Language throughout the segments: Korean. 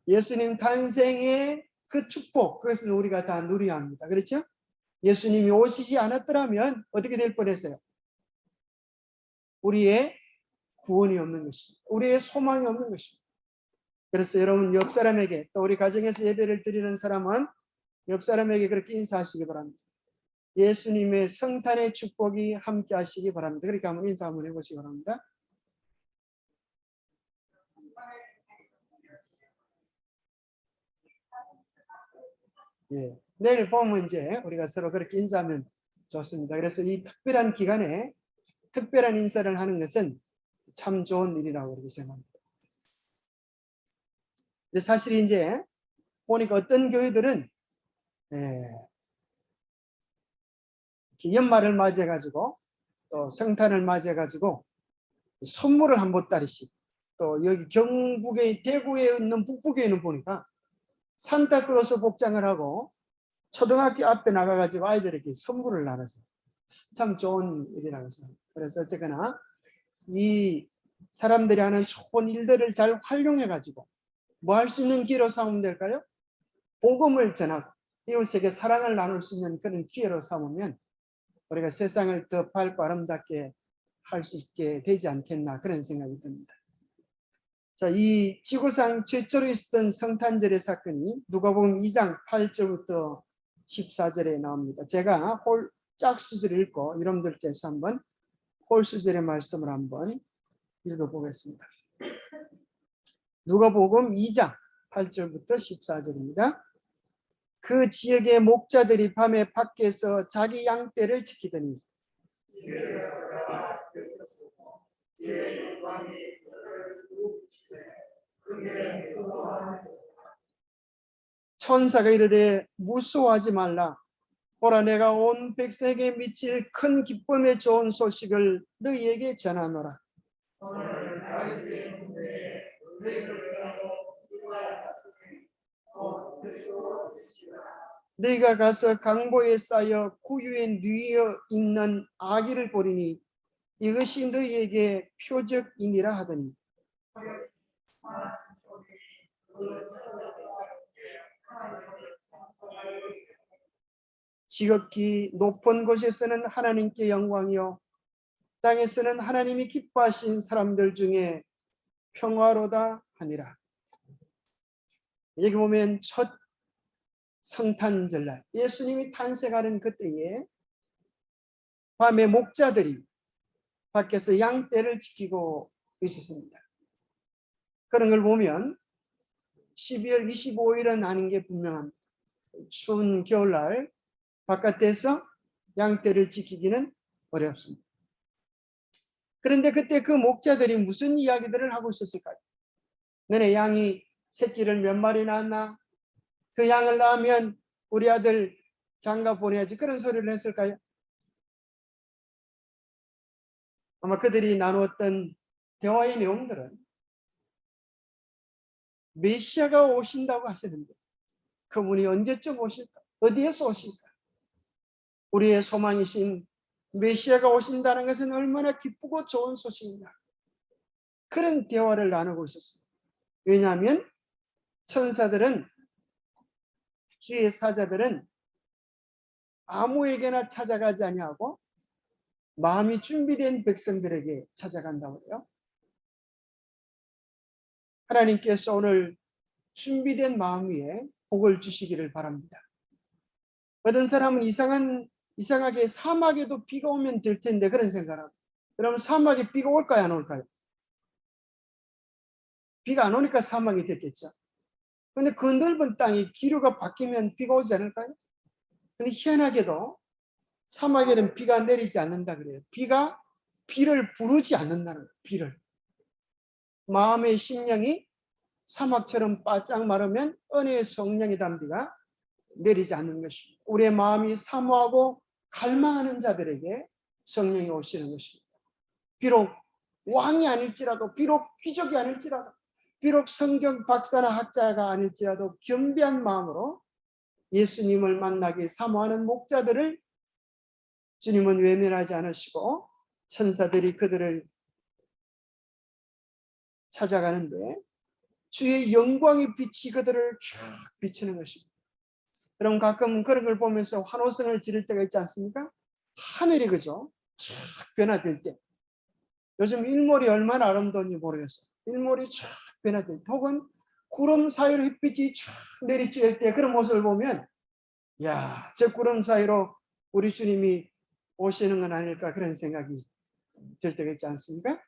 예수님 탄생의 그 축복, 그것을 우리가 다 누려야 합니다. 그렇죠? 예수님이 오시지 않았더라면 어떻게 될 뻔했어요? 우리의 구원이 없는 것입니다. 우리의 소망이 없는 것입니다. 그래서 여러분 옆 사람에게, 또 우리 가정에서 예배를 드리는 사람은 옆 사람에게 그렇게 인사하시기 바랍니다. 예수님의 성탄의 축복이 함께 하시기 바랍니다. 그렇게 한번 인사 한번 해보시기 바랍니다. 예. 내일 보면 이제 우리가 서로 그렇게 인사하면 좋습니다. 그래서 이 특별한 기간에 특별한 인사를 하는 것은 참 좋은 일이라고 그렇게 생각합니다. 사실 이제 보니까 어떤 교회들은 연말을 맞이해가지고 또 성탄을 맞이해가지고 선물을 한 보따리씩, 또 여기 경북의 대구에 있는 북부교회는 보니까 산타크로스 복장을 하고 초등학교 앞에 나가가지고 아이들에게 선물을 나눠줘요. 참 좋은 일이라고 생각합니다. 그래서 어쨌거나 이 사람들이 하는 좋은 일들을 잘 활용해가지고 뭐 할 수 있는 기회로 삼으면 될까요? 복음을 전하고 이웃에게 사랑을 나눌 수 있는 그런 기회로 삼으면 우리가 세상을 더 밝고 아름답게 할 수 있게 되지 않겠나, 그런 생각이 듭니다. 자, 이 지구상 최초로 있었던 성탄절의 사건이 누가복음 2장 8절부터 14절에 나옵니다. 제가 짝수절을 읽고 여러분들께서 한번 홀수절의 말씀을 한번 읽어보겠습니다. 누가복음 2장 8절부터 14절입니다. 그 지역의 목자들이 밤에 밖에서 자기 양떼를 지키더니 천사가 이르되 무서워하지 말라. 보라, 내가 온 백성에게 미칠 큰 기쁨의 좋은 소식을 너희에게 전하노라. 너희가 가서 강보에 쌓여 구유에 누워 있는 아기를 보리니 이것이 너희에게 표적이니라 하더니 지극히 높은 곳에서는 하나님께 영광이요 땅에서는 하나님이 기뻐하신 사람들 중에 평화로다 하니라. 여기 보면 첫 성탄절날 예수님이 탄생하는 그때에 밤에 목자들이 밖에서 양떼를 지키고 있었습니다. 그런 걸 보면 12월 25일은 아닌 게 분명합니다. 추운 겨울날 바깥에서 양떼를 지키기는 어렵습니다. 그런데 그때 그 목자들이 무슨 이야기들을 하고 있었을까요? 너네 양이 새끼를 몇 마리 낳았나? 그 양을 낳으면 우리 아들 장가 보내야지, 그런 소리를 했을까요? 아마 그들이 나누었던 대화의 내용들은 메시아가 오신다고 하시는데 그분이 언제쯤 오실까? 어디에서 오실까? 우리의 소망이신 메시아가 오신다는 것은 얼마나 기쁘고 좋은 소식인가. 그런 대화를 나누고 있었습니다. 왜냐하면 천사들은, 주의 사자들은 아무에게나 찾아가지 아니하고 마음이 준비된 백성들에게 찾아간다고 해요. 하나님께서 오늘 준비된 마음 위에 복을 주시기를 바랍니다. 어떤 사람은 이상하게 사막에도 비가 오면 될 텐데 그런 생각을 하고, 그러면 사막에 비가 올까요 안 올까요? 비가 안 오니까 사막이 됐겠죠. 근데 그 넓은 땅이 기류가 바뀌면 비가 오지 않을까요? 근데 희한하게도 사막에는 비가 내리지 않는다 그래요. 비를 부르지 않는다는 거예요. 비를. 마음의 심령이 사막처럼 바짝 마르면 은혜의 성령의 담비가 내리지 않는 것입니다. 우리의 마음이 사모하고 갈망하는 자들에게 성령이 오시는 것입니다. 비록 왕이 아닐지라도, 비록 귀족이 아닐지라도, 비록 성경 박사나 학자가 아닐지라도 겸비한 마음으로 예수님을 만나기 사모하는 목자들을 주님은 외면하지 않으시고 천사들이 그들을 찾아가는데 주의 영광의 빛이 그들을 쫙 비치는 것입니다. 여러분 가끔 그런 걸 보면서 환호성을 지를 때가 있지 않습니까? 하늘이 그죠? 쫙 변화될 때. 요즘 일몰이 얼마나 아름다운지 모르겠어요. 일몰이 쫙 변화될 때 혹은 구름 사이로 햇빛이 쫙 내리쬐을 때 그런 모습을 보면 야, 저 구름 사이로 우리 주님이 오시는 건 아닐까 그런 생각이 들 때가 있지 않습니까?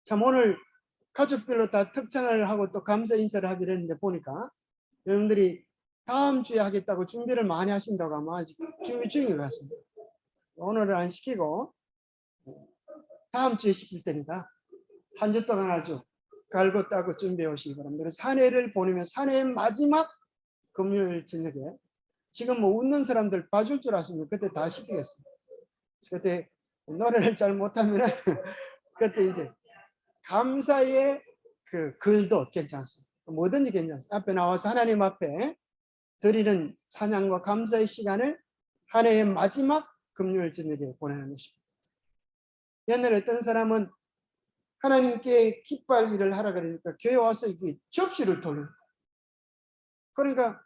참 오늘 가족별로 다 특창을 하고 또 감사 인사를 하기로 했는데 보니까 여러분들이 다음 주에 하겠다고 준비를 많이 하신다고 하면 아직 준비 중인 것 같습니다. 오늘은 안 시키고 다음 주에 시킬 테니까 한 주 동안 아주 갈고 닦고 준비해 오시기 바랍니다. 사내를 보내면 사내의 마지막 금요일 저녁에 지금 뭐 웃는 사람들 봐줄 줄 아시면 그때 다 시키겠습니다. 그때 노래를 잘 못하면 그때 이제 감사의 그 글도 괜찮습니다. 뭐든지 괜찮습니다. 앞에 나와서 하나님 앞에 드리는 찬양과 감사의 시간을 한 해의 마지막 금요일 저녁에 보내는 것입니다. 옛날에 어떤 사람은 하나님께 기뻐할 일을 하라 그러니까 교회 와서 이게 접시를 돌려요. 그러니까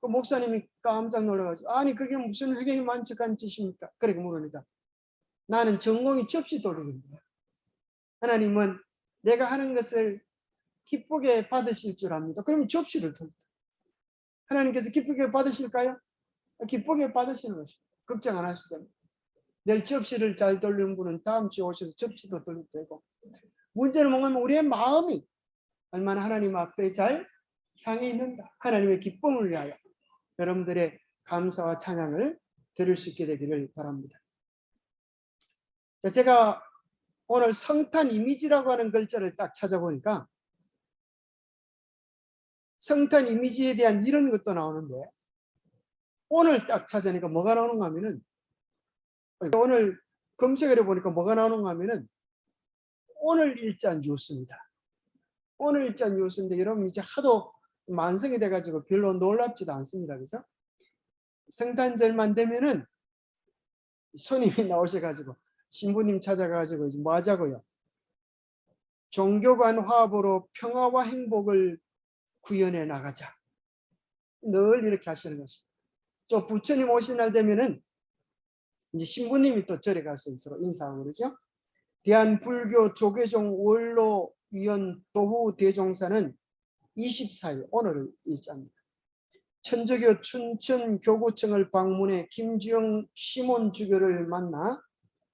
그 목사님이 깜짝 놀라가지고 아니 그게 무슨 회개의 만족한 짓입니까? 그렇게 물으니까 나는 전공이 접시 돌리기입니다. 하나님은 내가 하는 것을 기쁘게 받으실 줄 압니다. 그러면 접시를 돌립니다. 하나님께서 기쁘게 받으실까요? 기쁘게 받으시는 것입니다. 걱정 안 하셔도 됩니다. 내일 접시를 잘 돌리는 분은 다음 주에 오셔서 접시도 돌려도 되고 문제는 뭐냐면 우리의 마음이 얼마나 하나님 앞에 잘 향해 있는가. 하나님의 기쁨을 위하여 여러분들의 감사와 찬양을 드릴 수 있게 되기를 바랍니다. 자, 제가 오늘 성탄 이미지라고 하는 글자를 딱 찾아보니까 성탄 이미지에 대한 이런 것도 나오는데 오늘 딱 찾으니까 뭐가 나오는가 하면은 오늘 검색을 해보니까 뭐가 나오는가 하면은 오늘 일자 뉴스입니다. 오늘 일자 뉴스인데 여러분 이제 하도 만성이 돼가지고 별로 놀랍지도 않습니다. 그죠? 성탄절만 되면은 손님이 나오셔가지고 신부님 찾아가지고 이제 뭐 하자고요? 종교 간 화합으로 평화와 행복을 구현해 나가자. 늘 이렇게 하시는 것입니다. 또 부처님 오신 날 되면은 이제 신부님이 또 절에 가서 서로 인사하고 그러죠. 대한불교 조계종 원로위원 도후 대종사는 24일 오늘을 일자입니다. 천주교 춘천교구청을 방문해 김주영 시몬주교를 만나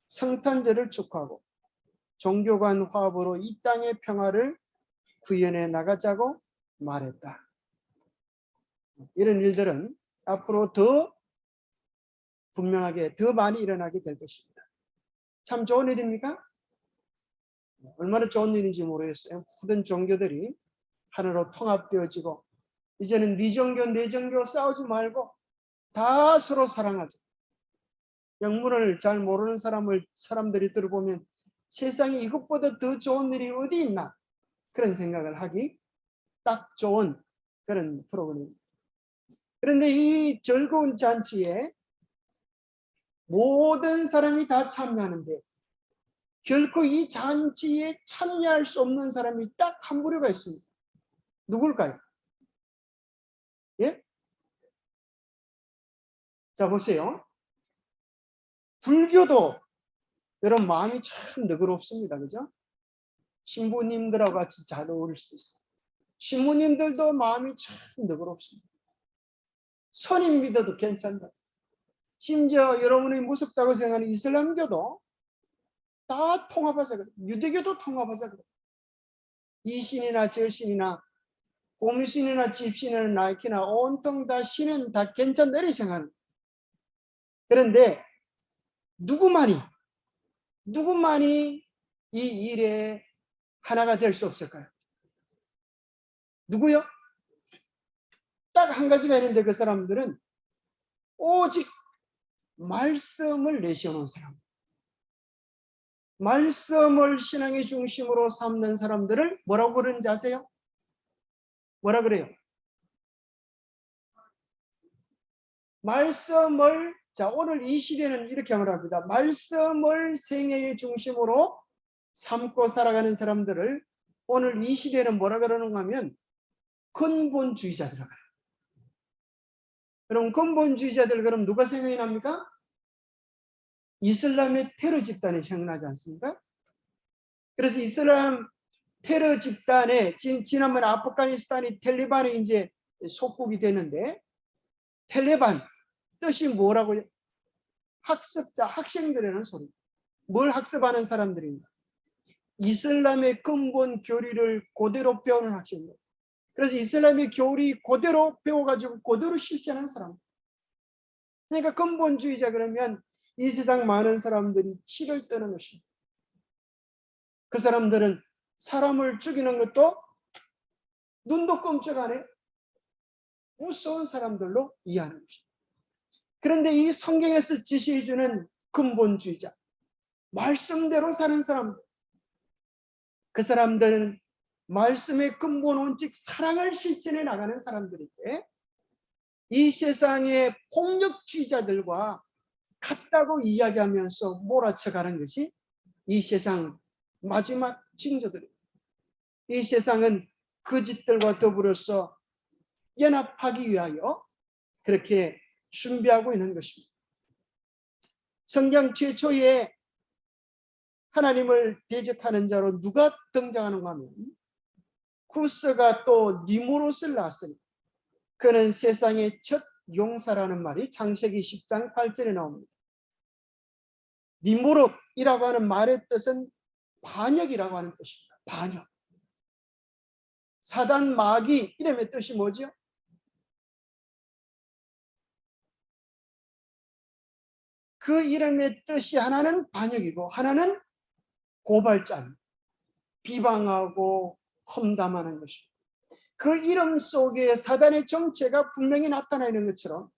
성탄절을 축하하고 종교 간 화합으로 이 땅의 평화를 구현해 나가자고 말했다. 이런 일들은 앞으로 더 분명하게 더 많이 일어나게 될 것입니다. 참 좋은 일입니까? 얼마나 좋은 일인지 모르겠어요. 모든 종교들이 하나로 통합되어지고 이제는 네 종교 내 종교 싸우지 말고 다 서로 사랑하자. 영문을 잘 모르는 사람들이 들어보면 세상에 이것보다 더 좋은 일이 어디 있나 그런 생각을 하기 딱 좋은 그런 프로그램입니다. 그런데 이 즐거운 잔치에 모든 사람이 다 참여하는데 결코 이 잔치에 참여할 수 없는 사람이 딱 한 부류가 있습니다. 누굴까요? 예? 자, 보세요. 불교도 여러분 마음이 참 너그럽습니다. 그죠? 신부님들하고 같이 잘 어울릴 수도 있어요. 신부님들도 마음이 참 너그럽습니다. 선임 믿어도 괜찮다. 심지어 여러분이 무섭다고 생각하는 이슬람교도 다 통합하자 그래. 유대교도 통합하자 그래. 이신이나 절신이나 곰신이나 집신이나 나이키나 온통 다 신은 다 괜찮다 이렇게 생각하는. 그런데 누구만이 이 일에 하나가 될 수 없을까요? 누구요? 딱 한 가지가 있는데 그 사람들은 오직 말씀을 내세우는 사람. 말씀을 신앙의 중심으로 삼는 사람들을 뭐라고 그러는지 아세요? 뭐라 그래요? 말씀을 자 오늘 이 시대는 이렇게 말합니다. 말씀을 생애의 중심으로 삼고 살아가는 사람들을 오늘 이 시대는 뭐라 그러는가 하면 근본주의자들이라고 그래요. 그럼 근본주의자들 그럼 누가 생각이 납니까? 이슬람의 테러 집단이 생각나지 않습니까? 그래서 이슬람 테러 집단에 지난번에 아프가니스탄이 텔리반이 이제 속국이 되는데 텔레반 뜻이 뭐라고요? 학습자, 학생들이라는 소리. 뭘 학습하는 사람들인가? 이슬람의 근본 교리를 그대로 배우는 학생들. 그래서 이슬람의 교리 그대로 배워가지고 그대로 실천하는 사람. 그러니까 근본주의자 그러면 이 세상 많은 사람들이 치를 떠는 것입니다. 그 사람들은 사람을 죽이는 것도 눈도 끔찍 안 해. 무서운 사람들로 이해하는 것입니다. 그런데 이 성경에서 지시해주는 근본주의자, 말씀대로 사는 사람들, 그 사람들은 말씀의 근본 원칙 사랑을 실천해 나가는 사람들인데 이 세상의 폭력주의자들과 같다고 이야기하면서 몰아쳐가는 것이 이 세상 마지막 징조들입니다. 이 세상은 그 짓들과 더불어서 연합하기 위하여 그렇게 준비하고 있는 것입니다. 성경 최초에 하나님을 대적하는 자로 누가 등장하는가 하면 쿠스가 또 니무롯을 낳았으니 그는 세상의 첫 용사라는 말이 창세기 10장 8절에 나옵니다. 니무롯이라고 하는 말의 뜻은 반역이라고 하는 뜻입니다. 반역. 사단 마귀 이름의 뜻이 뭐죠? 그 이름의 뜻이 하나는 반역이고 하나는 고발자, 비방하고 험담하는 것입니다. 그 이름 속에 사단의 정체가 분명히 나타나 있는 것처럼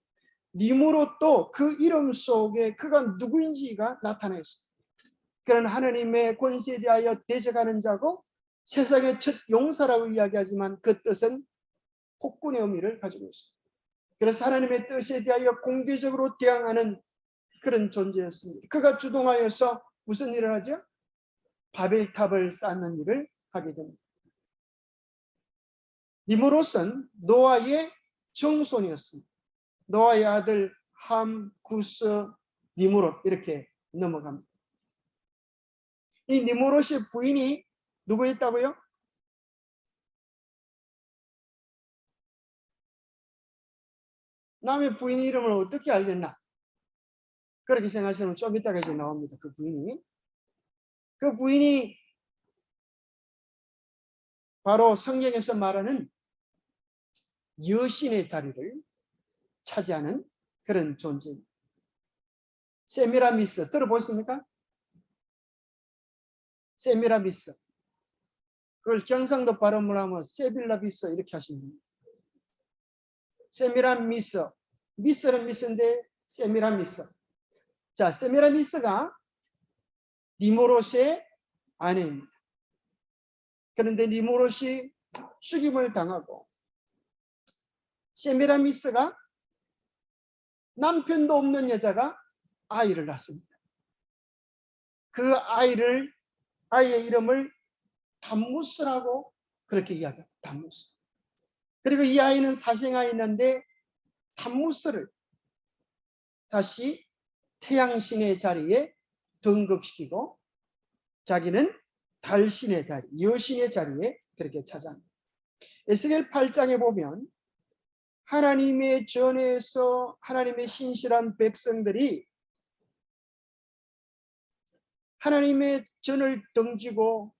니무롯도 그 이름 속에 그가 누구인지가 나타나 있습니다. 그는 하나님의 권세에 대하여 대적하는 자고 세상의 첫 용사라고 이야기하지만 그 뜻은 폭군의 의미를 가지고 있습니다. 그래서 하나님의 뜻에 대하여 공개적으로 대항하는 그런 존재였습니다. 그가 주동하여서 무슨 일을 하죠? 바벨탑을 쌓는 일을 하게 됩니다. 니무롯은 노아의 정손이었습니다. 노아의 아들 함, 구스, 니무롯 이렇게 넘어갑니다. 이 니무롯의 부인이 누구였다고요? 남의 부인 이름을 어떻게 알겠나? 그렇게 생각하시면 좀 이따가 이제 나옵니다. 그 부인이. 그 부인이 바로 성경에서 말하는 여신의 자리를 차지하는 그런 존재입니다. 세미라미스 들어보셨습니까? 세미라미스. 그걸 경상도 발음을 하면 세빌라비스 이렇게 하시면 됩니다. 세미라미스. 미스는 미스인데 세미라미스. 자, 세미라미스가 니무롯의 아내입니다. 그런데 니무롯이 죽임을 당하고 세미라미스가 남편도 없는 여자가 아이를 낳습니다. 그 아이의 이름을 담무스라고 그렇게 이야기합니다. 담무스. 그리고 이 아이는 사생아이인데 담무스를 다시 태양신의 자리에 등극시키고 자기는 달신의 자리, 여신의 자리에 그렇게 차지합니다. 에스겔 8장에 보면 하나님의 전에서 하나님의 신실한 백성들이 하나님의 전을 등지고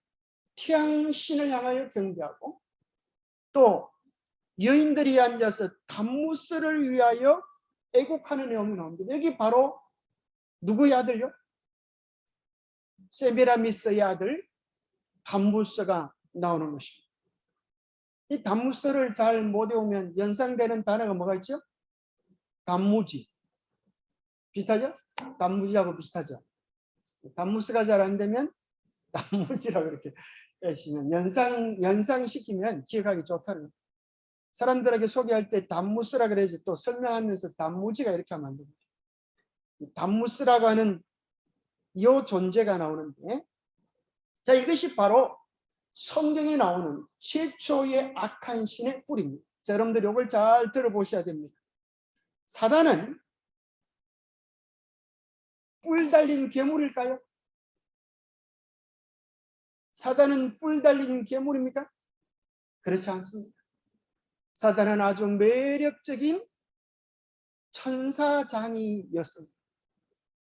태양신을 향하여 경배하고 또 여인들이 앉아서 담무스를 위하여 애국하는 내용이 나옵니다. 여기 바로 누구의 아들요? 세미라미스의 아들 담무스가 나오는 것입니다. 이 담무스를 잘 못 외우면 연상되는 단어가 뭐가 있죠? 단무지. 비슷하죠? 단무지하고 비슷하죠? 단무스가 잘 안 되면 단무지라고 이렇게 하시면 연상시키면 기억하기 좋다는 거예요. 사람들에게 소개할 때 단무스라 그래야지 또 설명하면서 단무지가 이렇게 하면 안 됩니다. 단무스라고 하는 이 존재가 나오는데 자 이것이 바로 성경에 나오는 최초의 악한 신의 뿌리입니다. 자, 여러분들 이걸 잘 들어보셔야 됩니다. 사단은 뿔 달린 괴물일까요? 사단은 뿔 달린 괴물입니까? 그렇지 않습니다. 사단은 아주 매력적인 천사장이었습니다.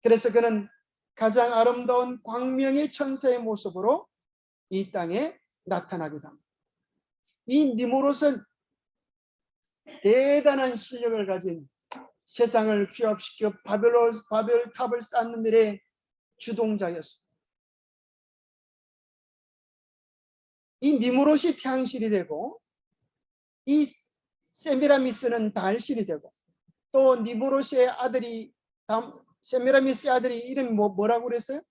그래서 그는 가장 아름다운 광명의 천사의 모습으로 이 땅에 나타나기도 합니다. 이 니무롯은 대단한 실력을 가진 세상을 규합시켜 바벨탑을 쌓는 일에 주동자였습니다. 이 니무롯이 태양신이 되고 이 세미라미스는 달신이 되고 또 니무롯의 아들이 세미라미스의 아들이 이름이 뭐라고 그랬어요?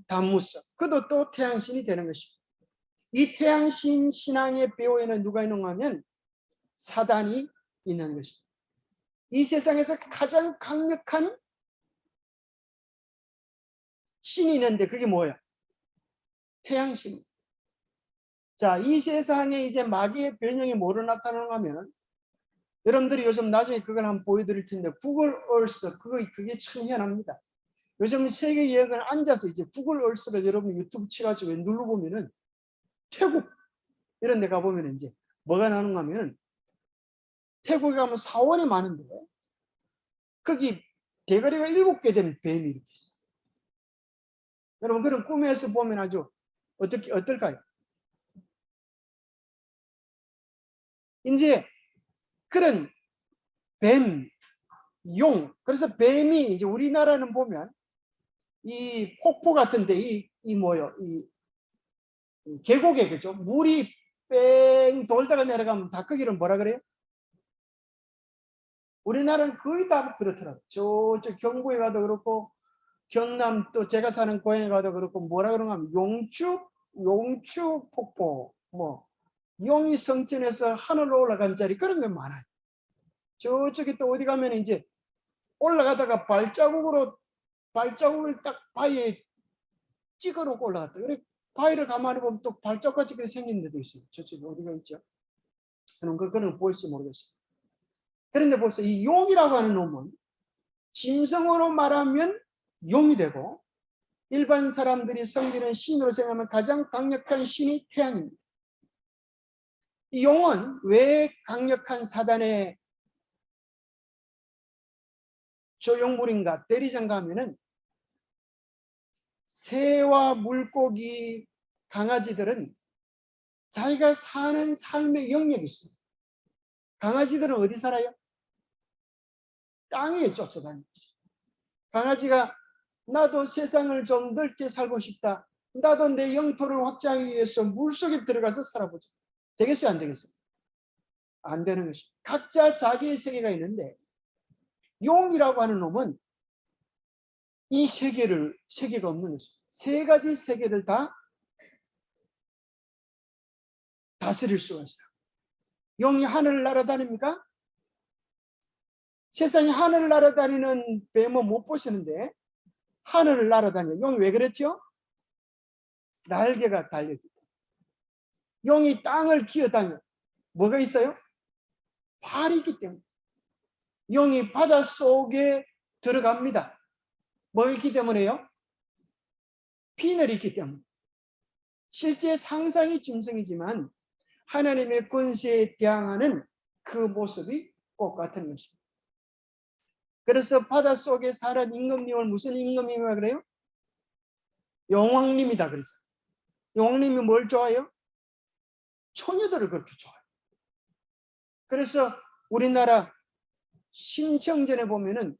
담무스. 그도 또 태양신이 되는 것입니다. 이 태양신 신앙의 배후에는 누가 있는가 하면 사단이 있는 것입니다. 이 세상에서 가장 강력한 신이 있는데 그게 뭐예요? 태양신입니다. 자, 이 세상에 이제 마귀의 변형이 뭐로 나타나는가 하면 여러분들이 요즘 나중에 그걸 한번 보여드릴 텐데 구글 얼스 그게 참 희한합니다. 요즘 세계 여행을 앉아서 이제 구글 얼스를 여러분 유튜브 쳐가지고 눌러보면은 태국 이런 데 가보면 이제 뭐가 나는가 하면 태국에 가면 사원이 많은데 거기 대가리가 7개 된 뱀이 이렇게 있어요. 여러분 그런 꿈에서 보면 아주 어떨까요? 이제 그런 뱀, 용, 그래서 뱀이 이제 우리나라는 보면 이 폭포 같은데 이 계곡에 그죠? 물이 뺑 돌다가 내려가면 다 거기를 뭐라 그래요? 우리나라는 거의 다 그렇더라고요. 저쪽 경부에 가도 그렇고 경남 또 제가 사는 고향에 가도 그렇고 뭐라 그러나 하면 용축 폭포 뭐 용이 성천에서 하늘로 올라간 자리 그런 게 많아요. 저쪽에 또 어디 가면 이제 올라가다가 발자국을 딱 바위에 찍어놓고 올라갔다. 그래 바위를 가만히 보면 또 발자국같이 그렇게 생긴 데도 있어요. 저쪽에 어디가 있죠? 저는 그거는 보일지 모르겠어요. 그런데 벌써 이 용이라고 하는 놈은 짐승으로 말하면 용이 되고 일반 사람들이 섬기는 신으로 생각하면 가장 강력한 신이 태양입니다. 이 용은 왜 강력한 사단의 조형물인가 대리장가 하면은 새와 물고기 강아지들은 자기가 사는 삶의 영역이 있어요. 강아지들은 어디 살아요? 땅에 쫓아다니죠. 강아지가 나도 세상을 좀 넓게 살고 싶다. 나도 내 영토를 확장하기 위해서 물속에 들어가서 살아보자. 되겠어요? 안 되겠어요? 안 되는 것입니다. 각자 자기의 세계가 있는데 용이라고 하는 놈은 이 세계가 없는 것입니다. 세 가지 세계를 다 다스릴 수가 있어요. 용이 하늘을 날아다닙니까? 세상에 하늘을 날아다니는 뱀은 못 보시는데 하늘을 날아다녀요. 용이 왜 그랬죠? 날개가 달렸기 때문에. 용이 땅을 기어다녀. 뭐가 있어요? 발이 있기 때문에. 용이 바닷속에 들어갑니다. 뭐 있기 때문에요? 비늘이 있기 때문에. 실제 상상이 짐승이지만 하나님의 권세에 대항하는 그 모습이 똑같은 것입니다. 그래서 바닷속에 사는 임금님을 무슨 임금님이라 그래요? 용왕님이다 그러죠. 용왕님이 뭘 좋아해요? 처녀들을 그렇게 좋아해요. 그래서 우리나라 신청전에 보면은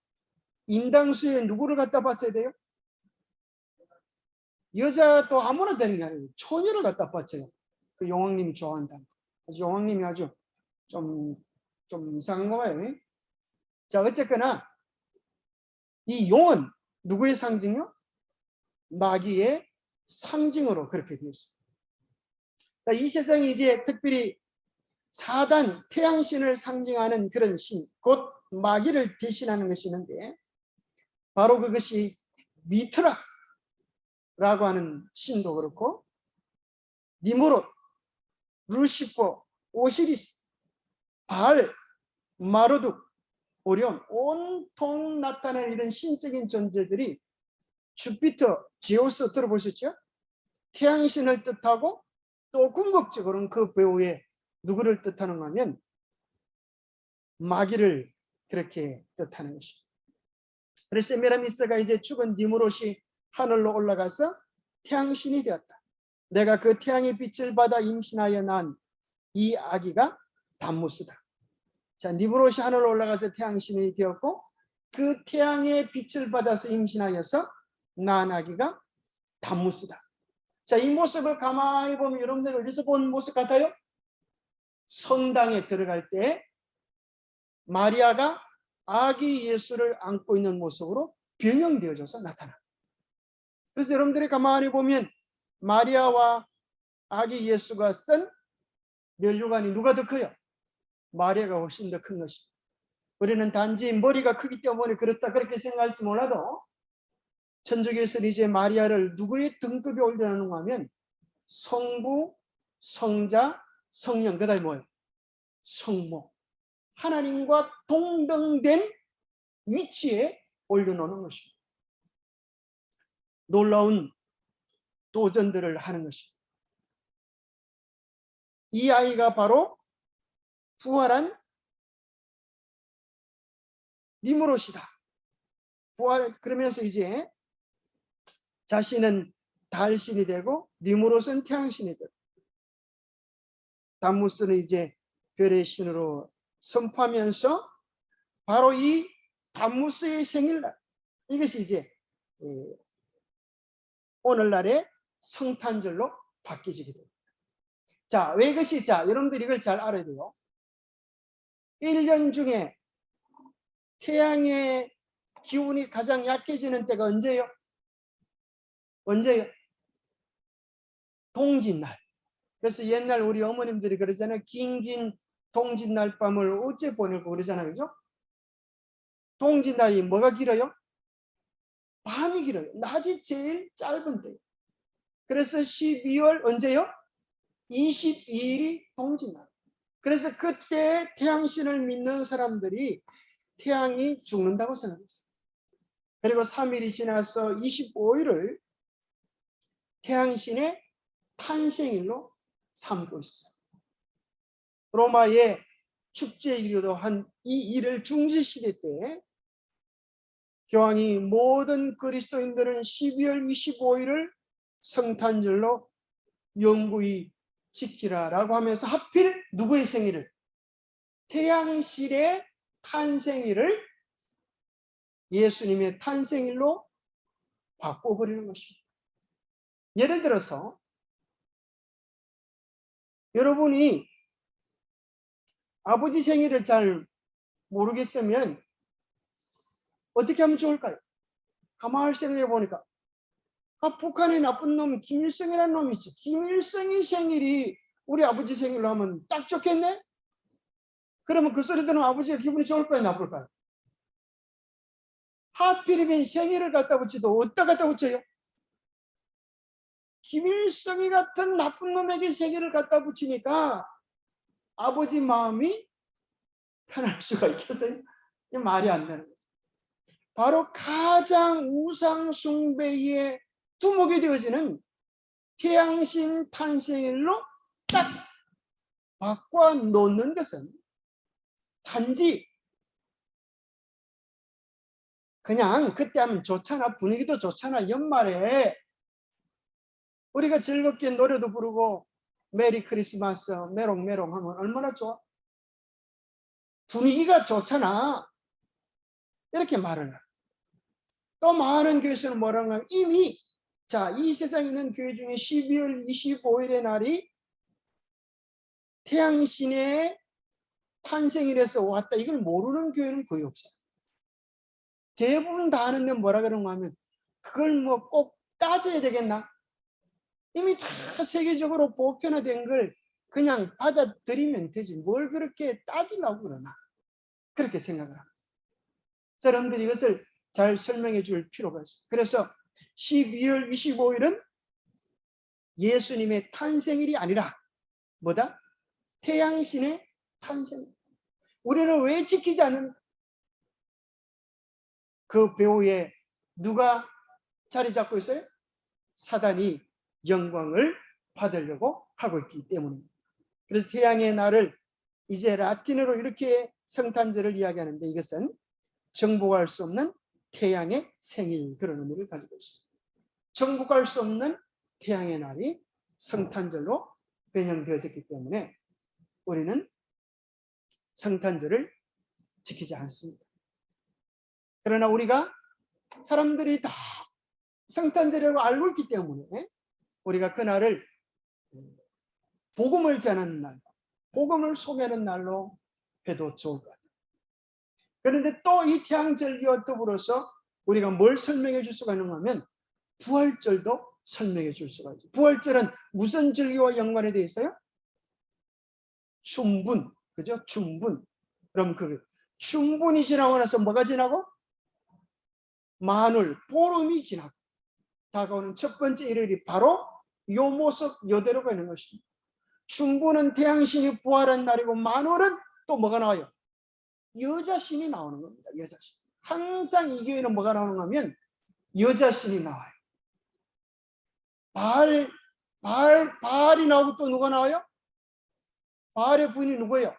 인당수에 누구를 갖다 바쳐야 돼요? 여자도 아무나 되는 게 아니에요. 처녀를 갖다 바쳐요. 그 용왕님이 좋아한다. 그래서 용왕님이 아주 좀 이상한 거예요. 자, 어쨌거나 이 용은 누구의 상징이요? 마귀의 상징으로 그렇게 되어 있습니다. 이 세상이 이제 특별히 사단, 태양신을 상징하는 그런 신, 곧 마귀를 대신하는 것이 있는데 바로 그것이 미트라라고 하는 신도 그렇고 니무롯, 루시퍼, 오시리스, 바알, 마르둑, 오리온, 온통 나타나는 이런 신적인 존재들이 주피터, 제우스 들어보셨죠? 태양신을 뜻하고 또 궁극적으로는 그 배후에 누구를 뜻하는가 하면 마귀를 그렇게 뜻하는 것입니다. 그래서 세미라미스가 이제 죽은 니무롯이 하늘로 올라가서 태양신이 되었다. 내가 그 태양의 빛을 받아 임신하여 난 이 아기가 담무스다. 자, 니무롯이 하늘로 올라가서 태양신이 되었고 그 태양의 빛을 받아서 임신하여서 낳은 아기가 담무스다. 자, 이 모습을 가만히 보면 여러분들 어디서 본 모습 같아요? 성당에 들어갈 때 마리아가 아기 예수를 안고 있는 모습으로 변형되어져서 나타나. 그래서 여러분들이 가만히 보면 마리아와 아기 예수가 쓴 면류관이 누가 더 커요? 마리아가 훨씬 더 큰 것입니다. 우리는 단지 머리가 크기 때문에 그렇다 그렇게 생각할지 몰라도 천주교에서는 이제 마리아를 누구의 등급에 올려놓는가 하면 성부, 성자, 성령, 그 다음에 뭐예요? 성모. 하나님과 동등된 위치에 올려놓는 것입니다. 놀라운 도전들을 하는 것입니다. 이 아이가 바로 부활한 니무롯이다. 그러면서 이제 자신은 달신이 되고 니무롯은 태양신이 되고 담무스는 이제 별의 신으로 선포하면서 바로 이 담무스의 생일날, 이것이 이제 오늘날의 성탄절로 바뀌게 됩니다. 자, 왜 이것이, 자, 여러분들 이걸 잘 알아야 돼요. 1년 중에 태양의 기운이 가장 약해지는 때가 언제예요? 언제예요? 동짓날. 그래서 옛날 우리 어머님들이 그러잖아요. 긴긴 동짓날 밤을 어째 보내고 그러잖아요. 그죠? 동짓날이 뭐가 길어요? 밤이 길어요. 낮이 제일 짧은 때예요. 그래서 12월 언제요? 22일이 동짓날. 그래서 그때 태양신을 믿는 사람들이 태양이 죽는다고 생각했어요. 그리고 3일이 지나서 25일을 태양신의 탄생일로 삼고 있었어요. 로마의 축제이기도 한 이 일을 중세시대 때 교황이 모든 그리스도인들은 12월 25일을 성탄절로 영구히 지키라라고 하면서 하필 누구의 생일을? 태양신의 탄생일을 예수님의 탄생일로 바꿔버리는 것입니다. 예를 들어서 여러분이 아버지 생일을 잘 모르겠으면 어떻게 하면 좋을까요? 가만히 생각해 보니까 북한의 나쁜 놈 김일성이라는 놈이 있지. 김일성의 생일이 우리 아버지 생일로 하면 딱 좋겠네? 그러면 그 소리 들으면 아버지가 기분이 좋을까요? 나쁠까요? 하필이면 생일을 갖다 붙이도 어디다 갖다 붙여요? 김일성이 같은 나쁜 놈에게 생일을 갖다 붙이니까 아버지 마음이 편할 수가 있겠어요? 이게 말이 안 되는 거죠. 바로 가장 우상 숭배의 두목이 되어지는 태양신 탄생일로 딱 바꿔놓는 것은 단지 그냥 그때 하면 좋잖아, 분위기도 좋잖아, 연말에 우리가 즐겁게 노래도 부르고 메리 크리스마스 메롱메롱 하면 얼마나 좋아? 분위기가 좋잖아, 이렇게 말을 해요. 또 많은 교회에서는 뭐라고 하면 이미 자, 이 세상에 있는 교회 중에 12월 25일의 날이 태양신의 탄생일에서 왔다, 이걸 모르는 교회는 거의 없어요. 대부분 다 아는데 뭐라 그런가 하면 그걸 뭐 꼭 따져야 되겠나? 이미 다 세계적으로 보편화된 걸 그냥 받아들이면 되지 뭘 그렇게 따지려고 그러나, 그렇게 생각을 합니다. 여러분들이 이것을 잘 설명해 줄 필요가 있어요. 그래서 12월 25일은 예수님의 탄생일이 아니라 뭐다? 태양신의 탄생. 우리는 왜 지키지 않는? 그 배후에 누가 자리 잡고 있어요? 사단이 영광을 받으려고 하고 있기 때문입니다. 그래서 태양의 날을 이제 라틴어로 이렇게 성탄절을 이야기하는데, 이것은 정복할 수 없는 태양의 생일, 그런 의미를 가지고 있습니다. 정복할 수 없는 태양의 날이 성탄절로 변형되어졌기 때문에 우리는 성탄절을 지키지 않습니다. 그러나 우리가 사람들이 다 성탄절이라고 알고 있기 때문에 우리가 그날을 복음을 전하는 날, 복음을 소개하는 날로 해도 좋을 것 같아요. 그런데 또 이 태양절기와 더불어서 우리가 뭘 설명해 줄 수가 있는가 하면 부활절도 설명해 줄 수가 있어요. 부활절은 무슨 절기와 연관이 되어 있어요? 춘분, 그죠? 춘분. 그럼 그 춘분이 지나고 나서 뭐가 지나고? 만월, 보름이 지나고 다가오는 첫 번째 일요일이 바로 요 모습, 요대로가 있는 것입니다. 춘분은 태양신이 부활한 날이고, 만월은 또 뭐가 나와요? 여자신이 나오는 겁니다. 여자신. 항상 이 교회는 뭐가 나오는가 하면 여자신이 나와요. 바알이 나오고 또 누가 나와요? 바알의 부인이 누구예요?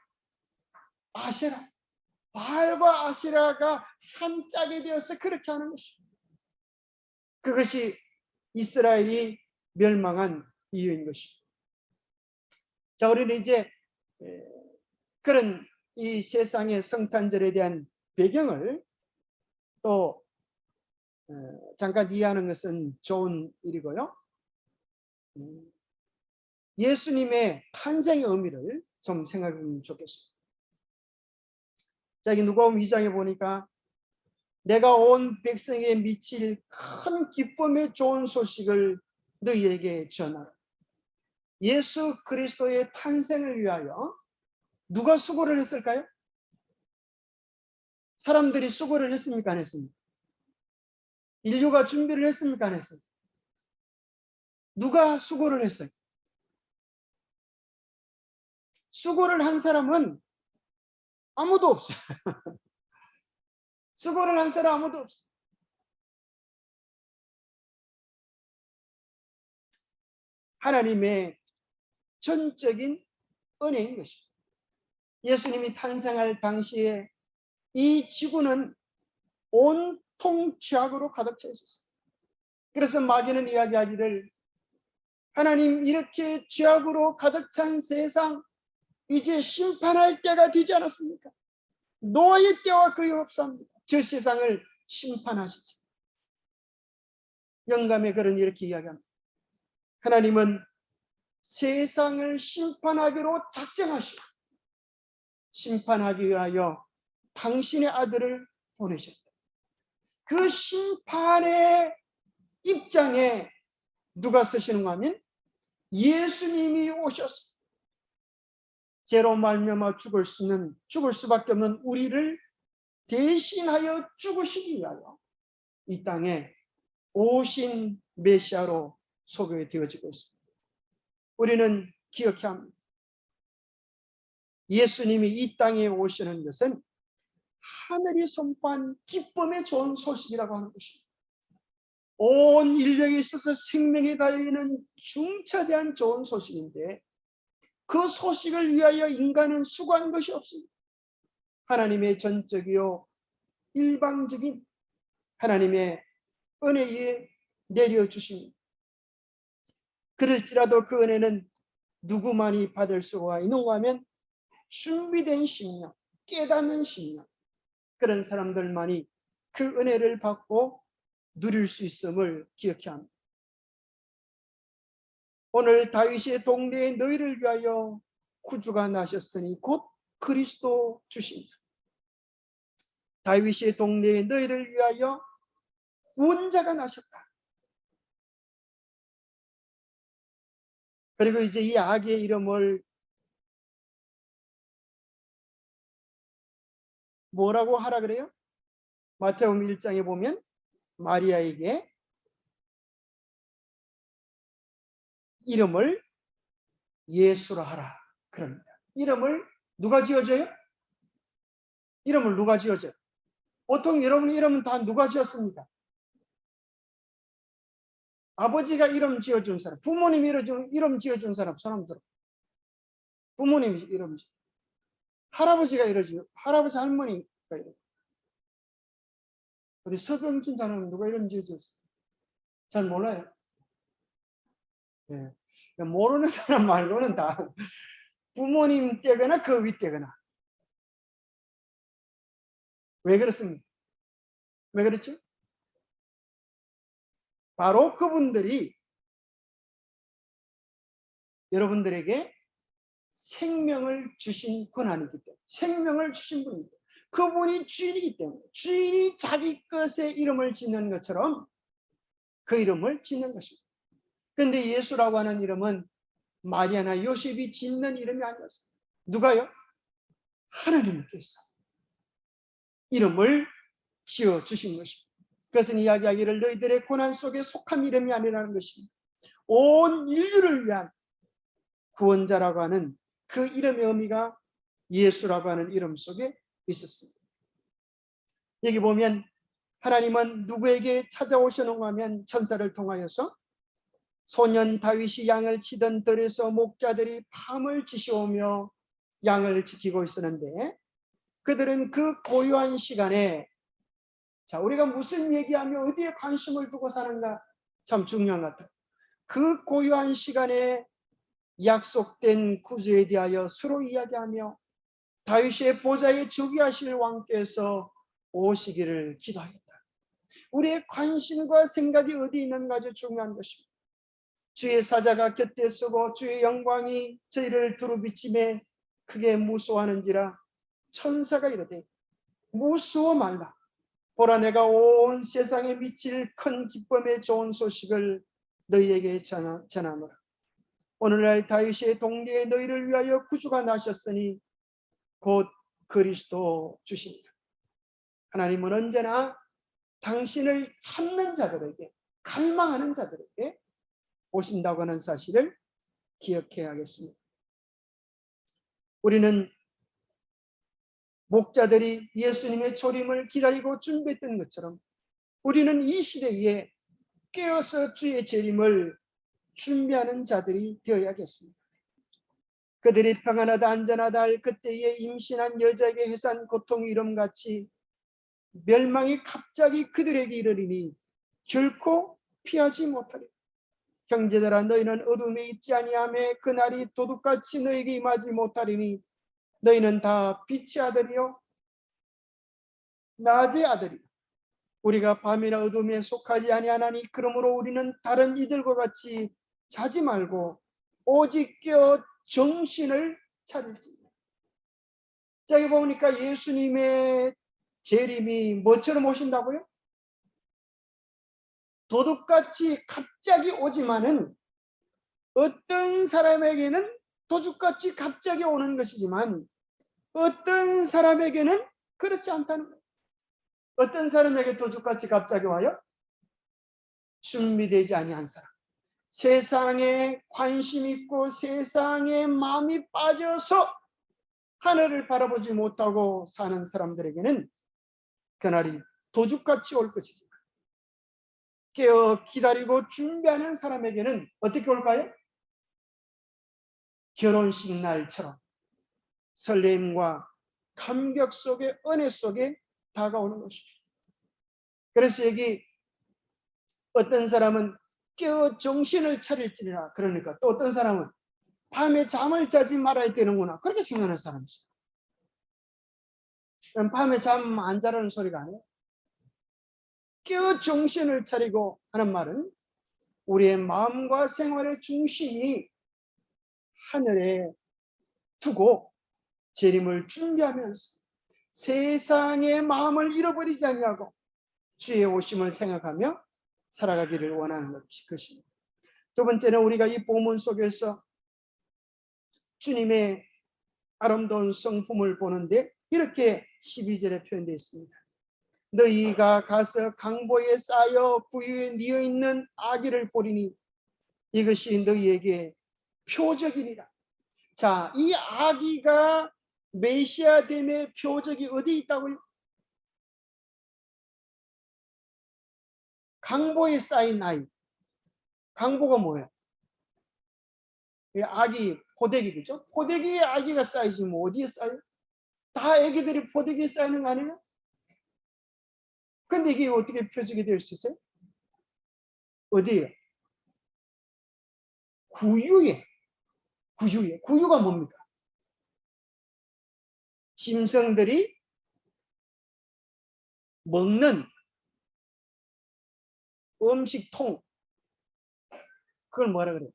아세라. 바알과 아세라가 한 짝이 되어서 그렇게 하는 것입니다. 그것이 이스라엘이 멸망한 이유인 것입니다. 자, 우리는 이제 그런 이 세상의 성탄절에 대한 배경을 또 잠깐 이해하는 것은 좋은 일이고요. 예수님의 탄생의 의미를 좀 생각해 보면 좋겠습니다. 자, 여기 누가복음 2장에 보니까 내가 온 백성에게 미칠 큰 기쁨의 좋은 소식을 너희에게 전하라. 예수 그리스도의 탄생을 위하여 누가 수고를 했을까요? 사람들이 수고를 했습니까? 안 했습니까? 인류가 준비를 했습니까? 안 했습니까? 누가 수고를 했어요? 수고를 한 사람은 아무도 없어요. 수고를 한 사람 아무도 없어요. 하나님의 전적인 은혜인 것입니다. 예수님이 탄생할 당시에 이 지구는 온통 죄악으로 가득 차 있었어요. 그래서 마귀는 이야기하기를, 하나님, 이렇게 죄악으로 가득 찬 세상 이제 심판할 때가 되지 않았습니까? 노아의 때와 거의 없습니다. 저 세상을 심판하시죠. 영감의 글은 이렇게 이야기합니다. 하나님은 세상을 심판하기로 작정하시고 심판하기 위하여 당신의 아들을 보내셨다. 그 심판의 입장에 누가 서시는가 하면 예수님이 오셔서 죄로 말미암아 죽을 수밖에 없는 우리를 대신하여 죽으시기 위하여 이 땅에 오신 메시아로 소개되어지고 있습니다. 우리는 기억해야 합니다. 예수님이 이 땅에 오시는 것은 하늘이 선포한 기쁨의 좋은 소식이라고 하는 것입니다. 온 인류에 있어서 생명이 달리는 중차대한 좋은 소식인데, 그 소식을 위하여 인간은 수고한 것이 없습니다. 하나님의 전적이요 일방적인 하나님의 은혜에 내려주십니다. 그럴지라도 그 은혜는 누구만이 받을 수가 있는가 하면 준비된 심령, 깨닫는 심령, 그런 사람들만이 그 은혜를 받고 누릴 수 있음을 기억해야 합니다. 오늘 다윗의 동네에 너희를 위하여 구주가 나셨으니 곧 그리스도 주십니다. 다윗의 동네에 너희를 위하여 구원자가 나셨다. 그리고 이제 이 아기의 이름을 뭐라고 하라 그래요? 마태복음 1장에 보면 마리아에게 이름을 예수라 하라. 그럽니다. 이름을 누가 지어줘요? 이름을 누가 지어줘요? 보통 여러분 이름은 다 누가 지었습니까? 아버지가 이름 지어준 사람, 부모님이 이름 지어준 사람, 사람들. 부모님이 이름 지어. 할아버지가 이러죠. 할아버지 할머니가 이러. 어디 서병준 사람은 누가 이름 지어줬어요? 잘 몰라요. 예. 모르는 사람 말고는 다 부모님 때거나 그 위 때거나. 왜 그렇습니까? 왜 그렇죠? 바로 그분들이 여러분들에게 생명을 주신 권한이기 때문에, 생명을 주신 분입니다. 그분이 주인이기 때문에, 주인이 자기 것의 이름을 짓는 것처럼 그 이름을 짓는 것입니다. 그런데 예수라고 하는 이름은 마리아나 요셉이 짓는 이름이 아니었어요. 누가요? 하나님께서 이름을 지어주신 것입니다. 그것은 이야기하기를 너희들의 고난 속에 속한 이름이 아니라는 것입니다. 온 인류를 위한 구원자라고 하는 그 이름의 의미가 예수라고 하는 이름 속에 있었습니다. 여기 보면 하나님은 누구에게 찾아오셨는가 하면 천사를 통하여서 소년 다윗이 양을 치던 들에서 목자들이 밤을 지시오며 양을 지키고 있었는데 그들은 그 고요한 시간에 자 우리가 무슨 얘기하며 어디에 관심을 두고 사는가 참 중요한 것 같아요. 그 고요한 시간에 약속된 구주에 대하여 서로 이야기하며 다윗의 보좌에 즉위하실 왕께서 오시기를 기도하였다. 우리의 관심과 생각이 어디 있는가 아주 중요한 것입니다. 주의 사자가 곁에 서고 주의 영광이 저희를 두루비침에 크게 무서워하는지라 천사가 이르되 무서워 말라. 보라 내가 온 세상에 미칠 큰 기쁨의 좋은 소식을 너희에게 전하노라. 오늘날 다윗의 동리에 너희를 위하여 구주가 나셨으니 곧 그리스도 주십니다. 하나님은 언제나 당신을 찾는 자들에게 갈망하는 자들에게 오신다고 하는 사실을 기억해야 하겠습니다. 우리는 목자들이 예수님의 초림을 기다리고 준비했던 것처럼 우리는 이 시대에 깨어서 주의 재림을 준비하는 자들이 되어야겠습니다. 그들이 평안하다 안전하다 할 그때에 임신한 여자에게 해산 고통이 이름같이 멸망이 갑자기 그들에게 이르리니 결코 피하지 못하리라. 형제들아 너희는 어둠에 있지 아니하며 그날이 도둑같이 너희에게 임하지 못하리니 너희는 다 빛의 아들이요 낮의 아들이라. 우리가 밤이나 어둠에 속하지 아니하나니 그러므로 우리는 다른 이들과 같이 자지 말고 오직 깨어 정신을 차릴지니라. 자, 여기 보니까 예수님의 재림이 뭐처럼 오신다고요? 도둑같이 갑자기 오지만은 어떤 사람에게는 도둑같이 갑자기 오는 것이지만 어떤 사람에게는 그렇지 않다는 거예요. 어떤 사람에게 도둑같이 갑자기 와요? 준비되지 아니한 사람. 세상에 관심 있고 세상에 마음이 빠져서 하늘을 바라보지 못하고 사는 사람들에게는 그날이 도둑같이 올 것이지만 깨어 기다리고 준비하는 사람에게는 어떻게 올까요? 결혼식 날처럼 설렘과 감격 속에 은혜 속에 다가오는 것이죠. 그래서 여기 어떤 사람은 깨어 정신을 차릴지니라 그러니까 또 어떤 사람은 밤에 잠을 자지 말아야 되는구나 그렇게 생각하는 사람이 있어요. 밤에 잠 안 자라는 소리가 아니에요. 깨어 정신을 차리고 하는 말은 우리의 마음과 생활의 중심이 하늘에 두고 재림을 준비하면서 세상의 마음을 잃어버리지 아니하고 주의 오심을 생각하며 살아가기를 원하는 것입니다. 두 번째는 우리가 이 본문 속에서 주님의 아름다운 성품을 보는데 이렇게 12절에 표현되어 있습니다. 너희가 가서 강보에 쌓여 구유에 뉘어 있는 아기를 보리니 이것이 너희에게 표적이니라. 자, 이 아기가 메시아됨의 표적이 어디 있다고요? 강보에 쌓인 아이. 강보가 뭐예요? 아기, 포대기, 그죠? 포대기에 아기가 쌓이지 뭐 어디에 쌓여? 다 애기들이 포대기에 쌓이는 거 아니에요? 근데 이게 어떻게 표적이 될 수 있어요? 어디에요? 구유에. 구유에. 구유가 뭡니까? 짐승들이 먹는 음식통. 그걸 뭐라 그래요?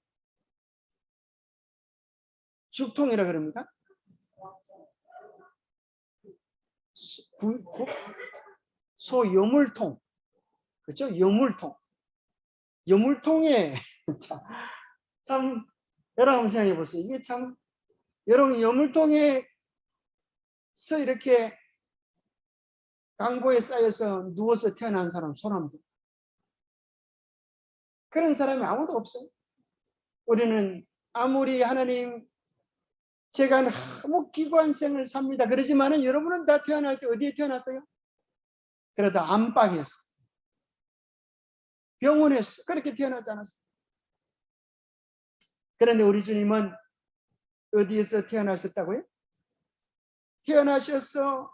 죽통이라 그럽니까? 소여물통. 그렇죠? 여물통. 여물통에 참 여러분 한번 생각해 보세요. 이게 참 여러분 여물통에서 이렇게 강보에 쌓여서 누워서 태어난 사람 손 한번. 그런 사람이 아무도 없어요. 우리는 아무리 하나님 제가 너무 기구한 생을 삽니다. 그러지만은 여러분은 다 태어날 때 어디에 태어났어요? 그래도 안방에서, 병원에서 그렇게 태어나지 않았어요. 그런데 우리 주님은 어디에서 태어나셨다고요? 태어나셔서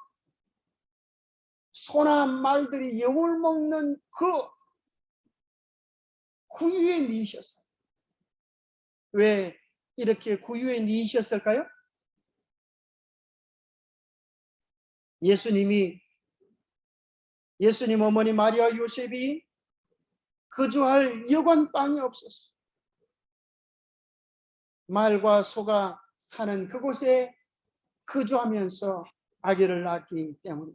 소나 말들이 영을 먹는 그 구유에 니셨어요. 왜 이렇게 구유에 니셨을까요? 예수님 어머니 마리아 요셉이 거주할 여관 방이 없었어요. 말과 소가 사는 그곳에 거주하면서 아기를 낳기 때문에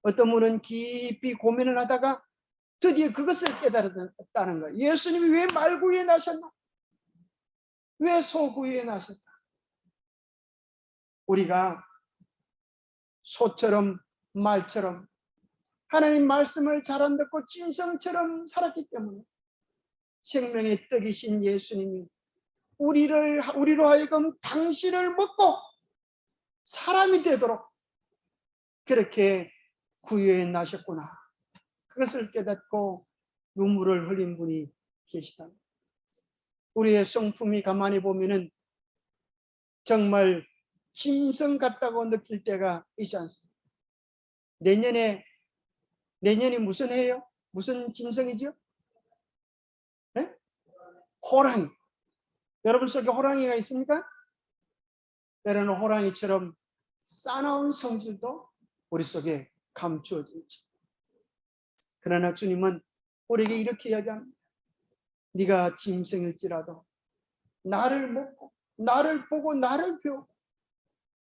어떤 분은 깊이 고민을 하다가 드디어 그것을 깨달았다는 거예요. 예수님이 왜 말구유에 나셨나? 왜 소구유에 나셨나? 우리가 소처럼 말처럼 하나님 말씀을 잘 안 듣고 짐승처럼 살았기 때문에 생명의 떡이신 예수님이 우리로 하여금 당신을 먹고 사람이 되도록 그렇게 구유에 나셨구나. 그것을 깨닫고 눈물을 흘린 분이 계시다. 우리의 성품이 가만히 보면은 정말 짐승 같다고 느낄 때가 있지 않습니까? 내년이 무슨 해요? 무슨 짐승이죠? 네? 호랑이. 여러분 속에 호랑이가 있습니까? 때로는 호랑이처럼 싸나운 성질도 우리 속에 감추어져 있죠. 그러나 주님은 우리에게 이렇게 이야기합니다. 네가 짐승일지라도 나를 먹고 나를 보고 나를 배우고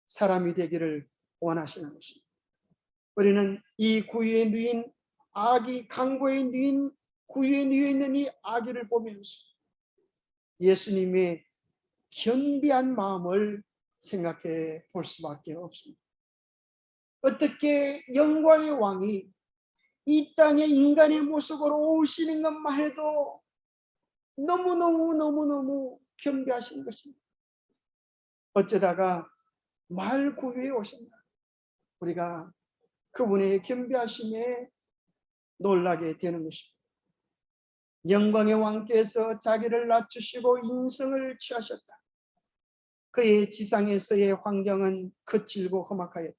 사람이 되기를 원하시는 것입니다. 우리는 이 구유에 누인 아기, 강보에 누인 구유에 누여 있는 이 아기를 보면서 예수님의 겸비한 마음을 생각해 볼 수밖에 없습니다. 어떻게 영광의 왕이 이 땅에 인간의 모습으로 오시는 것만 해도 너무너무 겸비하신 것입니다. 어쩌다가 말구유에 오셨나? 우리가 그분의 겸비하심에 놀라게 되는 것입니다. 영광의 왕께서 자기를 낮추시고 인성을 취하셨다. 그의 지상에서의 환경은 거칠고 험악하였다.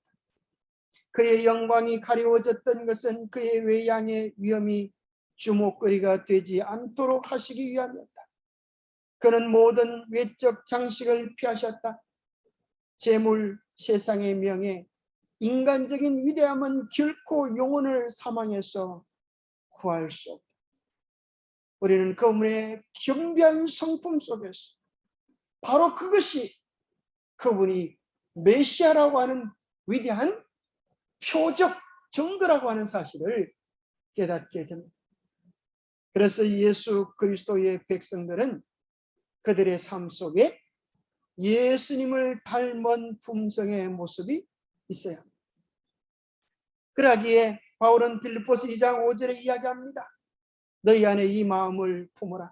그의 영광이 가리워졌던 것은 그의 외양의 위엄이 주목거리가 되지 않도록 하시기 위함이었다. 그는 모든 외적 장식을 피하셨다. 재물, 세상의 명예, 인간적인 위대함은 결코 영혼을 사망해서 구할 수 없다. 우리는 그분의 겸비한 성품 속에서 바로 그것이 그분이 메시아라고 하는 위대한 표적 증거라고 하는 사실을 깨닫게 됩니다. 그래서 예수 그리스도의 백성들은 그들의 삶 속에 예수님을 닮은 품성의 모습이 있어야 합니다. 그러기에 바울은 빌립보서 2장 5절에 이야기합니다. 너희 안에 이 마음을 품어라.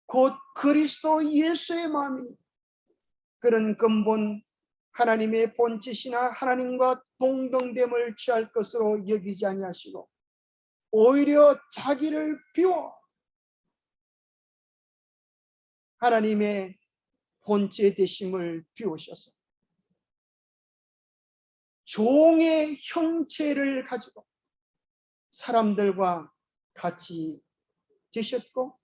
곧 그리스도 예수의 마음이니 그런 근본 하나님의 본짓이나 하나님과 동등됨을 취할 것으로 여기지 아니하시고 오히려 자기를 비워 하나님의 본체 되심을 비우셔서 종의 형체를 가지고 사람들과 같이 되셨고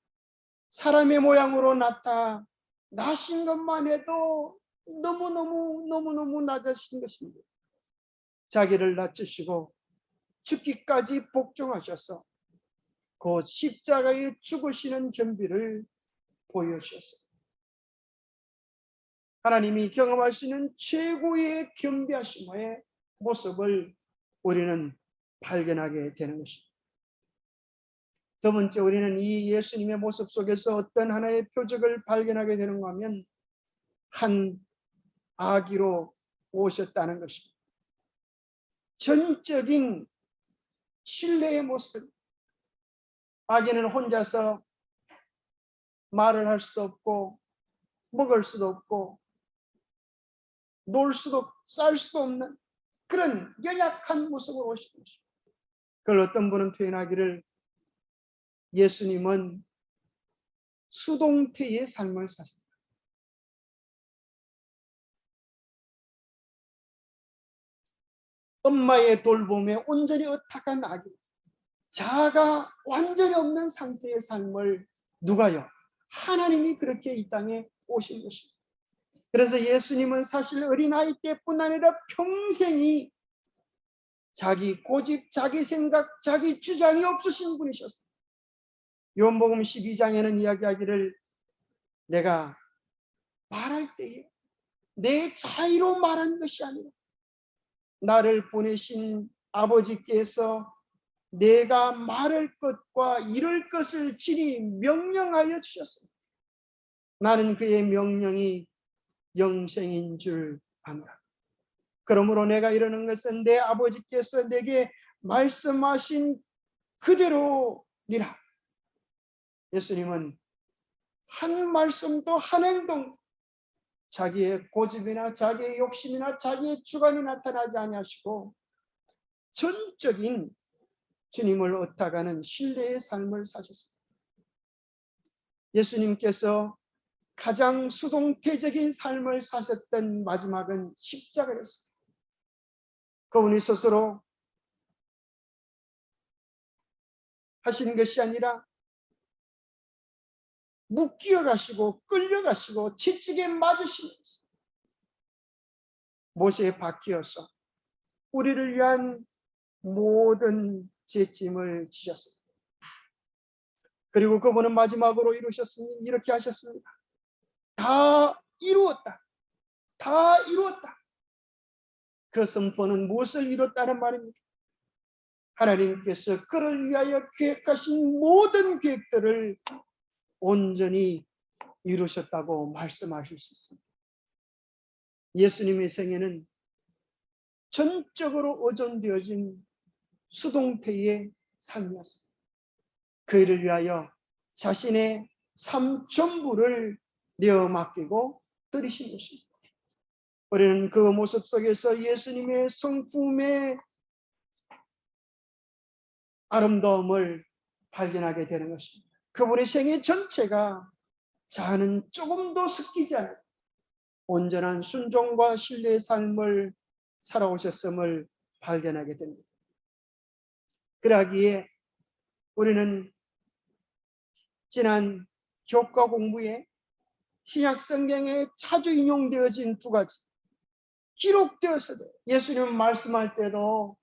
사람의 모양으로 나타나신 것만 해도 너무너무 낮아신 것입니다. 자기를 낮추시고 죽기까지 복종하셔서 그 십자가에 죽으시는 겸비를 보여주셨어요. 하나님이 경험할 수 있는 최고의 겸비하심의 모습을 우리는 발견하게 되는 것입니다. 두 번째, 우리는 이 예수님의 모습 속에서 어떤 하나의 표적을 발견하게 되는가 하면 한 아기로 오셨다는 것입니다. 전적인 신뢰의 모습. 아기는 혼자서 말을 할 수도 없고 먹을 수도 없고 놀 수도 쌀 수도 없는 그런 연약한 모습으로 오신 것입니다. 그걸 어떤 분은 표현하기를 예수님은 수동태의 삶을 사셨다. 엄마의 돌봄에 온전히 의탁한 아기, 자아가 완전히 없는 상태의 삶을 누가요? 하나님이 그렇게 이 땅에 오신 것입니다. 그래서 예수님은 사실 어린아이 때뿐 아니라 평생이 자기 고집, 자기 생각, 자기 주장이 없으신 분이셨어요. 요한복음 12장에는 이야기하기를 내가 말할 때에 내 자의로 말한 것이 아니라 나를 보내신 아버지께서 내가 말할 것과 이룰 것을 친히 명령하여 주셨습니다. 나는 그의 명령이 영생인 줄 아노라. 그러므로 내가 이러는 것은 내 아버지께서 내게 말씀하신 그대로니라. 예수님은 한 말씀도 한 행동, 자기의 고집이나 자기의 욕심이나 자기의 주관이 나타나지 아니하시고 전적인 주님을 의탁하는 신뢰의 삶을 사셨습니다. 예수님께서 가장 수동태적인 삶을 사셨던 마지막은 십자가였습니다. 그분이 스스로 하신 것이 아니라 묶여 가시고 끌려가시고 채찍에 맞으시면서 못에 박히어서 우리를 위한 모든 죄짐을 지셨습니다. 그리고 그분은 마지막으로 이루셨습니다. 이렇게 하셨습니다. 다 이루었다. 다 이루었다. 그 선포는 무엇을 이뤘다는 말입니까? 하나님께서 그를 위하여 계획하신 모든 계획들을 온전히 이루셨다고 말씀하실 수 있습니다. 예수님의 생애는 전적으로 의존되어진 수동태의 삶이었습니다. 그 일을 위하여 자신의 삶 전부를 내어 맡기고 들이신 것입니다. 우리는 그 모습 속에서 예수님의 성품의 아름다움을 발견하게 되는 것입니다. 그분의 생애 전체가 자아는 조금도 섞이지 않은 온전한 순종과 신뢰의 삶을 살아오셨음을 발견하게 됩니다. 그러기에 우리는 지난 교과 공부에 신약 성경에 자주 인용되어진 두 가지 기록되었어도 예수님 말씀할 때도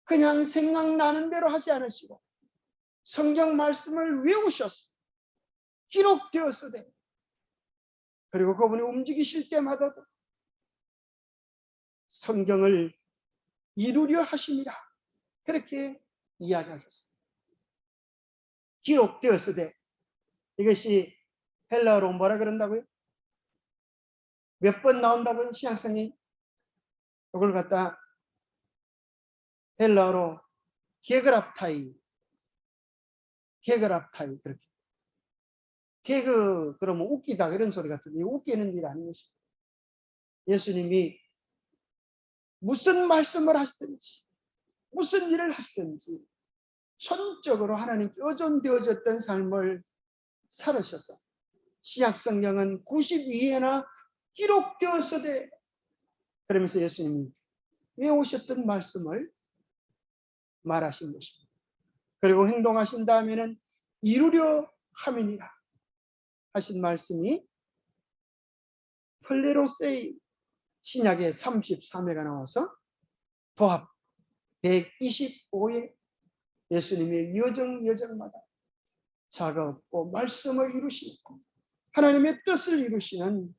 그냥 생각나는 대로 하지 않으시고 성경 말씀을 외우셔서 기록되었으되 그리고 그분이 움직이실 때마다도 성경을 이루려 하심이라 그렇게 이야기하셨습니다. 기록되었으되 이것이 헬라어로 뭐라 그런다고요? 몇 번 나온다고요? 신약성이 이걸 갖다 헬라어로 게그랍타이 개그랍타이 그렇게. 개그 그러면 웃기다 이런 소리 같은데 웃기는 일 아닌 것입니다. 예수님이 무슨 말씀을 하시든지 무슨 일을 하시든지 전적으로 하나님께 의존되어졌던 삶을 살으셔서 신약성경은 92회나 기록되었으되 그러면서 예수님이 외우셨던 말씀을 말하신 것입니다. 그리고 행동하신 다음에는 이루려 함이니라 하신 말씀이 플레로세이 신약에 33회가 나와서 도합 125회 예수님의 여정마다 작업고 말씀을 이루시고 하나님의 뜻을 이루시는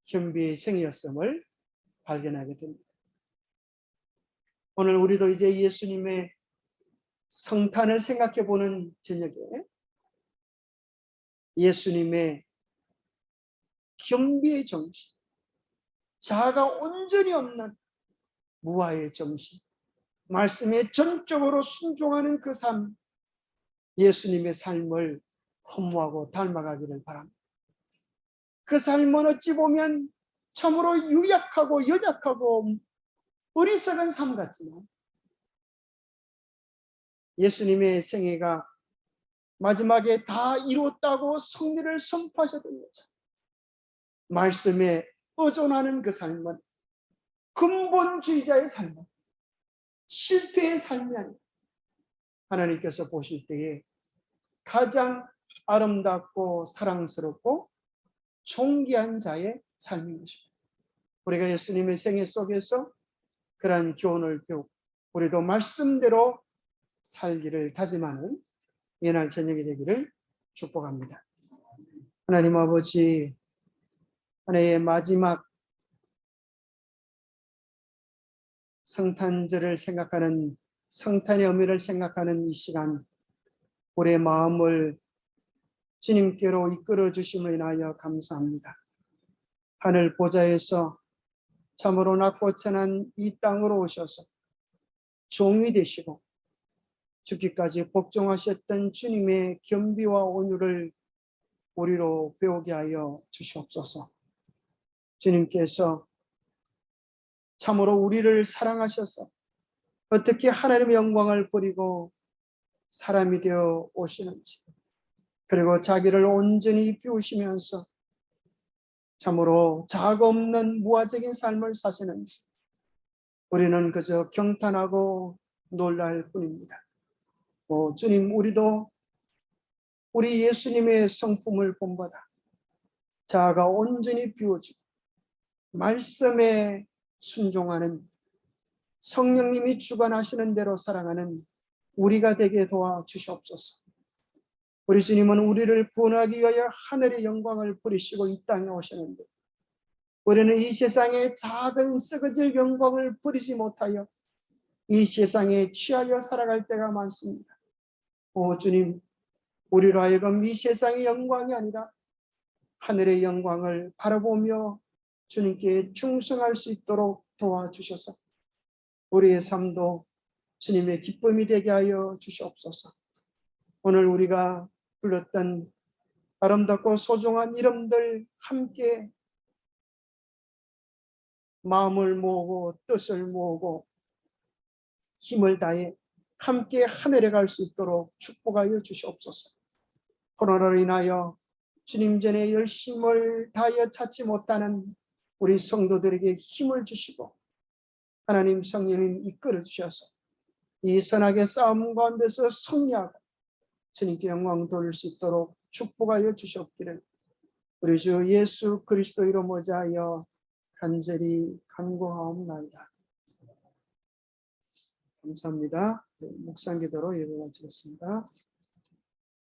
겸비의 생이었음을 발견하게 됩니다. 오늘 우리도 이제 예수님의 성탄을 생각해 보는 저녁에 예수님의 겸비의 정신, 자아가 온전히 없는 무아의 정신, 말씀에 전적으로 순종하는 그 삶, 예수님의 삶을 흠모하고 닮아가기를 바랍니다. 그 삶은 어찌 보면 참으로 유약하고 연약하고 어리석은 삶 같지만 예수님의 생애가 마지막에 다 이루었다고 승리를 선포하셨던 거죠. 말씀에 의존하는 그 삶은 근본주의자의 삶은 실패의 삶이 아니라 하나님께서 보실 때에 가장 아름답고 사랑스럽고 존귀한 자의 삶인 것입니다. 우리가 예수님의 생애 속에서 그러한 교훈을 배우고 우리도 말씀대로 살기를 다짐하는 이날 저녁이 되기를 축복합니다. 하나님 아버지, 하나님의 마지막 성탄절을 생각하는 성탄의 의미를 생각하는 이 시간 우리의 마음을 주님께로 이끌어 주심을 인하여 감사합니다. 하늘 보좌에서 참으로 낮고 천한 이 땅으로 오셔서 종이 되시고 죽기까지 복종하셨던 주님의 겸비와 온유를 우리로 배우게 하여 주시옵소서. 주님께서 참으로 우리를 사랑하셔서 어떻게 하나님의 영광을 버리고 사람이 되어 오시는지, 그리고 자기를 온전히 비우시면서 참으로 자아가 없는 무아적인 삶을 사시는지 우리는 그저 경탄하고 놀랄 뿐입니다. 주님, 우리도 우리 예수님의 성품을 본받아 자아가 온전히 비워지고 말씀에 순종하는 성령님이 주관하시는 대로 살아가는 우리가 되게 도와주시옵소서. 우리 주님은 우리를 구원하기 위하여 하늘의 영광을 버리시고 이 땅에 오셨는데 우리는 이 세상의 작은 썩어질 영광을 버리지 못하여 이 세상에 취하여 살아갈 때가 많습니다. 주님, 우리로 하여금 이 세상의 영광이 아니라 하늘의 영광을 바라보며 주님께 충성할 수 있도록 도와주셔서 우리의 삶도 주님의 기쁨이 되게 하여 주시옵소서. 오늘 우리가 불렀던 아름답고 소중한 이름들 함께 마음을 모으고 뜻을 모으고 힘을 다해 함께 하늘에 갈 수 있도록 축복하여 주시옵소서. 코로나로 인하여 주님 전에 열심을 다하여 찾지 못하는 우리 성도들에게 힘을 주시고 하나님 성령님 이끌어 주셔서 이 선악의 싸움 가운데서 승리하고 주님께 영광 돌릴 수 있도록 축복하여 주시옵기를 우리 주 예수 그리스도 이름 모자하여 간절히 간구하옵나이다. 감사합니다. 묵상 기도로 예배 마치겠습니다.